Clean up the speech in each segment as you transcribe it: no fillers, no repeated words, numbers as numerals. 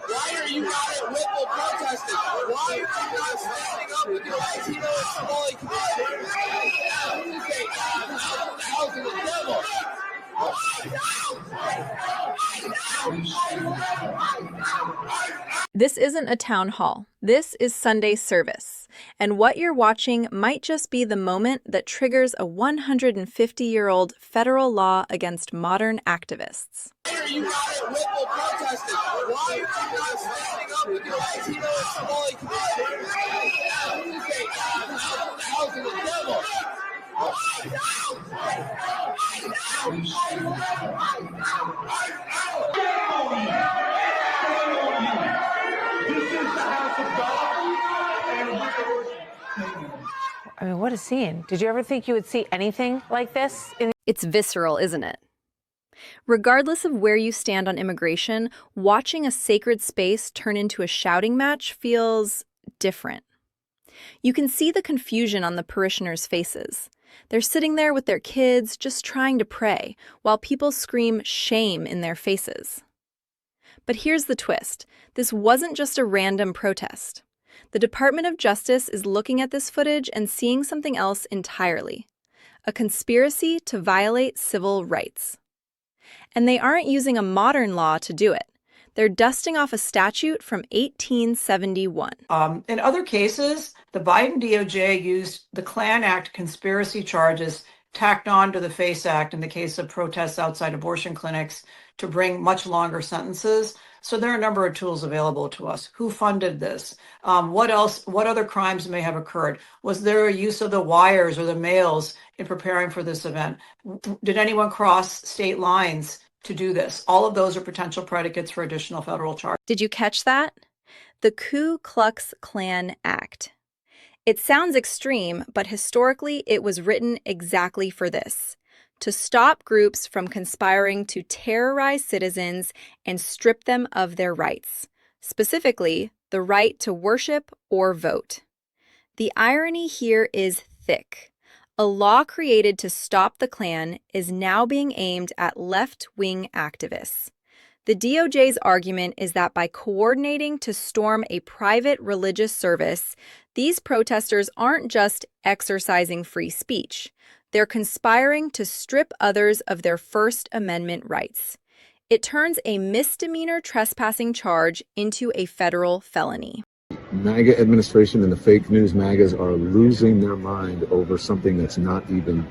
Why are you not at Whipple protesting? Why are you not standing up with your Latino and Somali community? You say, the house of the devil. This isn't a town hall. This is Sunday service. And what you're watching might just be the moment that triggers a 150-year-old federal law against modern activists. Why are you not at Whipple protesting? Why are you not standing up with your Latino and Somali community? You say, the house of the devil. I mean, what a scene. Did you ever think you would see anything like this? It's visceral, isn't it? Regardless of where you stand on immigration, watching a sacred space turn into a shouting match feels different. You can see the confusion on the parishioners' faces. They're sitting there with their kids, just trying to pray, while people scream shame in their faces. But here's the twist. This wasn't just a random protest. The Department of Justice is looking at this footage and seeing something else entirely: a conspiracy to violate civil rights. And they aren't using a modern law to do it. They're dusting off a statute from 1871. In other cases, the Biden DOJ used the Klan Act conspiracy charges tacked on to the FACE Act in the case of protests outside abortion clinics to bring much longer sentences. So there are a number of tools available to us. Who funded this? What else? What other crimes may have occurred? Was there a use of the wires or the mails in preparing for this event? Did anyone cross state lines to do this? All of those are potential predicates for additional federal charges. Did you catch that? The Ku Klux Klan Act. It sounds extreme, but historically it was written exactly for this: to stop groups from conspiring to terrorize citizens and strip them of their rights, specifically the right to worship or vote. The irony here is thick. A law created to stop the Klan is now being aimed at left-wing activists. The DOJ's argument is that by coordinating to storm a private religious service, these protesters aren't just exercising free speech. They're conspiring to strip others of their First Amendment rights. It turns a misdemeanor trespassing charge into a federal felony. MAGA administration and the fake news MAGAs are losing their mind over something that's not even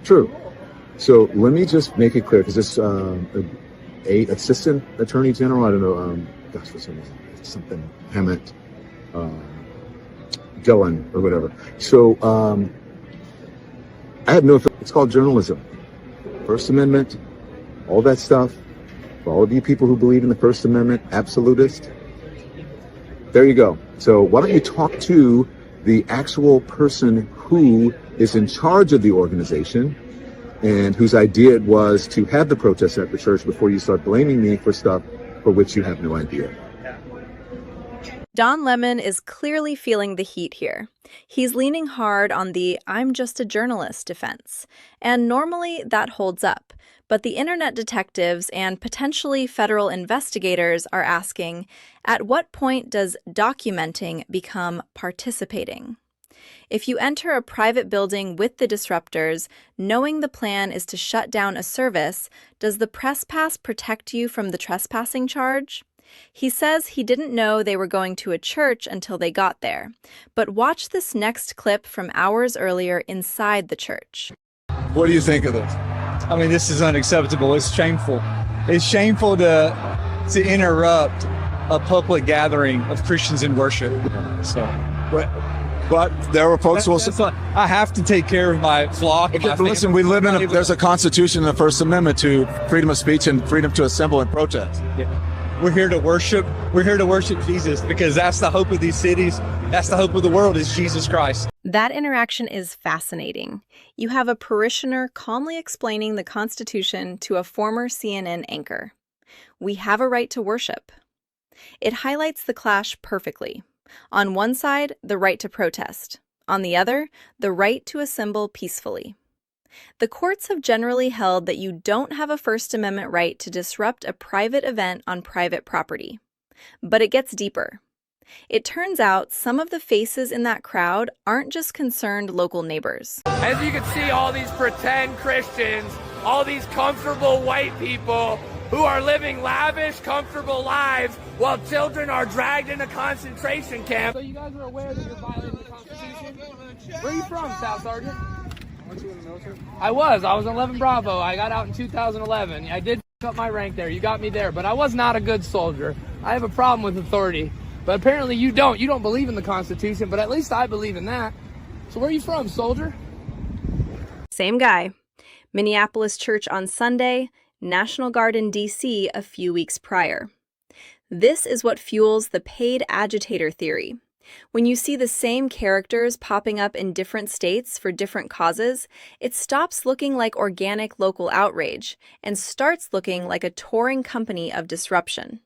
true. So let me just make it clear, because this assistant attorney general, I don't know, what's her name? Something Harmeet Dhillon or whatever. So I have no. It's called journalism, First Amendment, all that stuff. For all of you people who believe in the First Amendment, absolutist. There you go. So why don't you talk to the actual person who is in charge of the organization and whose idea it was to have the protest at the church before you start blaming me for stuff for which you have no idea. Don Lemon is clearly feeling the heat here. He's leaning hard on the "I'm just a journalist" defense. And normally that holds up. But the internet detectives and potentially federal investigators are asking, at what point does documenting become participating? If you enter a private building with the disruptors, knowing the plan is to shut down a service, does the press pass protect you from the trespassing charge? He says he didn't know they were going to a church until they got there. But watch this next clip from hours earlier inside the church. What do you think of this? I mean, this is unacceptable. It's shameful. It's shameful to interrupt a public gathering of Christians in worship. So, but there were folks who will say, I have to take care of my flock. okay, but listen, we live in there's a constitution in the First Amendment to freedom of speech and freedom to assemble and protest. Yeah. We're here to worship. We're here to worship Jesus, because that's the hope of these cities. That's the hope of the world, is Jesus Christ. That interaction is fascinating. You have a parishioner calmly explaining the Constitution to a former CNN anchor. We have a right to worship. It highlights the clash perfectly. On one side, the right to protest. On the other, the right to assemble peacefully. The courts have generally held that you don't have a First Amendment right to disrupt a private event on private property. But it gets deeper. It turns out some of the faces in that crowd aren't just concerned local neighbors. As you can see, all these pretend Christians, all these comfortable white people who are living lavish, comfortable lives while children are dragged into concentration camps. So you guys are aware that you're violating the Constitution? Where are you from, Staff Sergeant? Weren't you in the military? I was 11 Bravo. I got out in 2011. I did f up my rank there. You got me there, but I was not a good soldier. I have a problem with authority. But apparently you don't. You don't believe in the Constitution, but at least I believe in that. So where are you from, soldier? Same guy. Minneapolis church on Sunday, National Guard in D.C. a few weeks prior. This is what fuels the paid agitator theory. When you see the same characters popping up in different states for different causes, it stops looking like organic local outrage and starts looking like a touring company of disruption.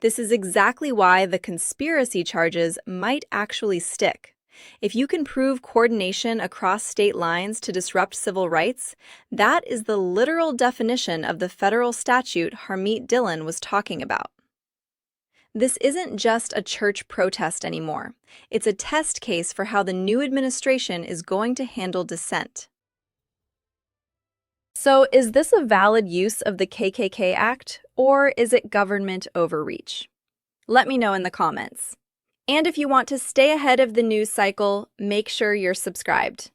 This is exactly why the conspiracy charges might actually stick. If you can prove coordination across state lines to disrupt civil rights, that is the literal definition of the federal statute Harmeet Dhillon was talking about. This isn't just a church protest anymore. It's a test case for how the new administration is going to handle dissent. So, is this a valid use of the KKK Act, or is it government overreach? Let me know in the comments. And if you want to stay ahead of the news cycle, make sure you're subscribed.